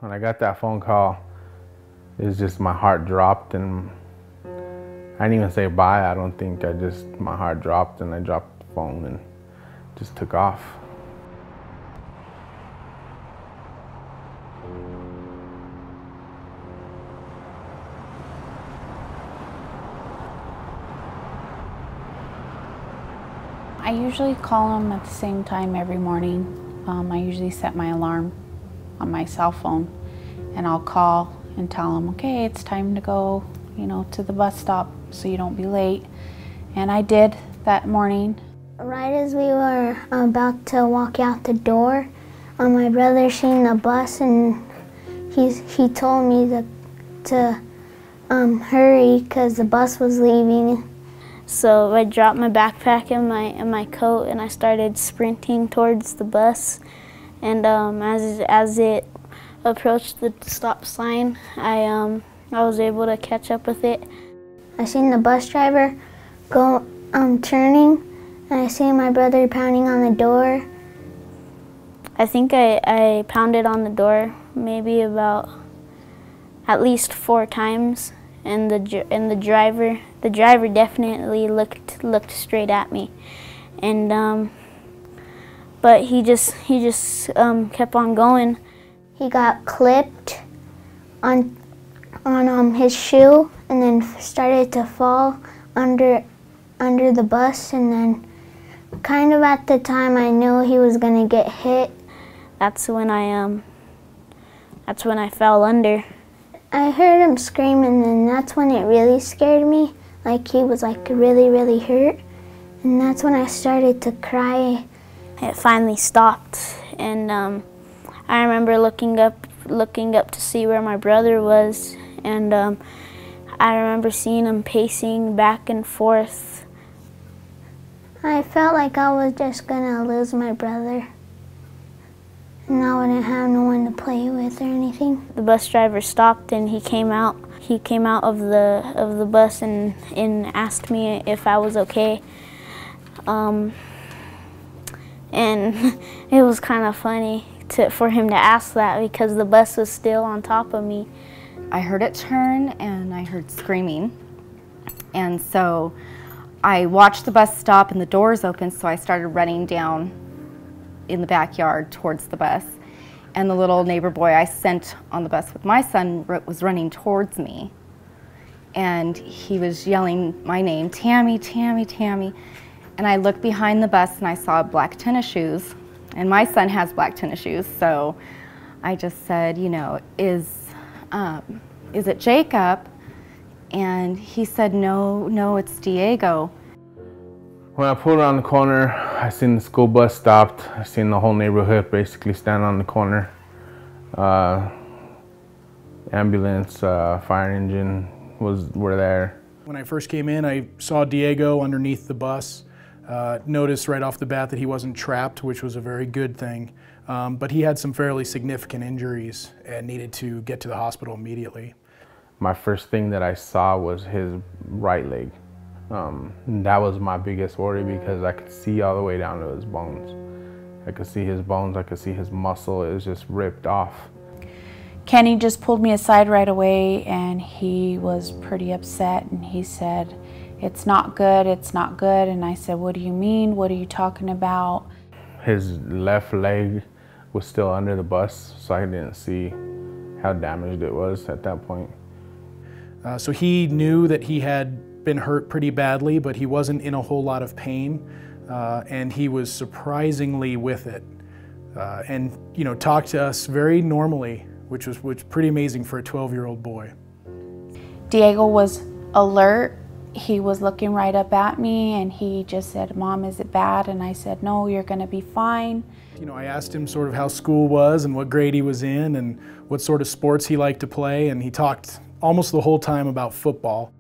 When I got that phone call, it was just my heart dropped, and I didn't even say bye. I don't think. My heart dropped, and I dropped the phone and just took off. I usually call him at the same time every morning. I usually set my alarm on my cell phone, and I'll call and tell him, okay, it's time to go, to the bus stop so you don't be late. And I did that morning. Right as we were about to walk out the door, my brother seen the bus, and he told me to hurry because the bus was leaving. So I dropped my backpack and my coat, and I started sprinting towards the bus. And as it approached the stop sign, I was able to catch up with it. I seen the bus driver go turning, and I seen my brother pounding on the door. I think I pounded on the door maybe about at least 4 times, and the driver definitely looked straight at me, and but he just kept on going. He got clipped on his shoe, and then started to fall under the bus, and then kind of at the time I knew he was gonna get hit. That's when I fell under. I heard him scream, and then that's when it really scared me. Like he was like really, really hurt, and that's when I started to cry. It finally stopped, and I remember looking up to see where my brother was, and I remember seeing him pacing back and forth. I felt like I was just gonna lose my brother, and I wouldn't have no one to play with or anything. The bus driver stopped, and he came out. He came out of the bus and asked me if I was okay. And it was kind of funny for him to ask that because the bus was still on top of me. I heard it turn, and I heard screaming, and so I watched the bus stop and the doors open, so I started running down in the backyard towards the bus, and the little neighbor boy I sent on the bus with my son was running towards me, and he was yelling my name, Tammy, Tammy, Tammy. And I looked behind the bus, and I saw black tennis shoes, and my son has black tennis shoes, so I just said, is it Jacob? And he said, no, it's Diego. When I pulled around the corner, I seen the school bus stopped. I seen the whole neighborhood basically stand on the corner. Ambulance, fire engine were there. When I first came in, I saw Diego underneath the bus. Noticed right off the bat that he wasn't trapped, which was a very good thing. But he had some fairly significant injuries and needed to get to the hospital immediately. My first thing that I saw was his right leg. That was my biggest worry because I could see all the way down to his bones. I could see his bones, I could see his muscle, it was just ripped off. Kenny just pulled me aside right away, and he was pretty upset, and he said, it's not good, it's not good. And I said, what do you mean? What are you talking about? His left leg was still under the bus, so I didn't see how damaged it was at that point. So he knew that he had been hurt pretty badly, but he wasn't in a whole lot of pain, and he was surprisingly with it. And talked to us very normally, which was pretty amazing for a 12-year-old boy. Diego was alert. He was looking right up at me, and he just said, Mom, is it bad? And I said, no, you're gonna be fine. I asked him sort of how school was and what grade he was in and what sort of sports he liked to play, and he talked almost the whole time about football.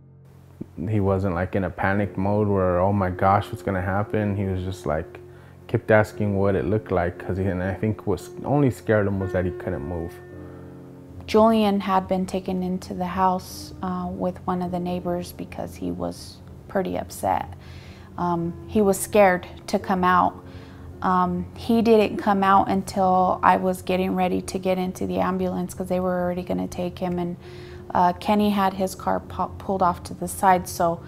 He wasn't like in a panic mode where, oh my gosh, what's gonna happen? He was just like, kept asking what it looked like, and I think what only scared him was that he couldn't move. Julian had been taken into the house with one of the neighbors because he was pretty upset. He was scared to come out, He didn't come out until I was getting ready to get into the ambulance because they were already going to take him, and Kenny had his car pulled off to the side, so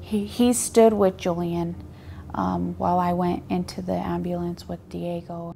he stood with Julian while I went into the ambulance with Diego.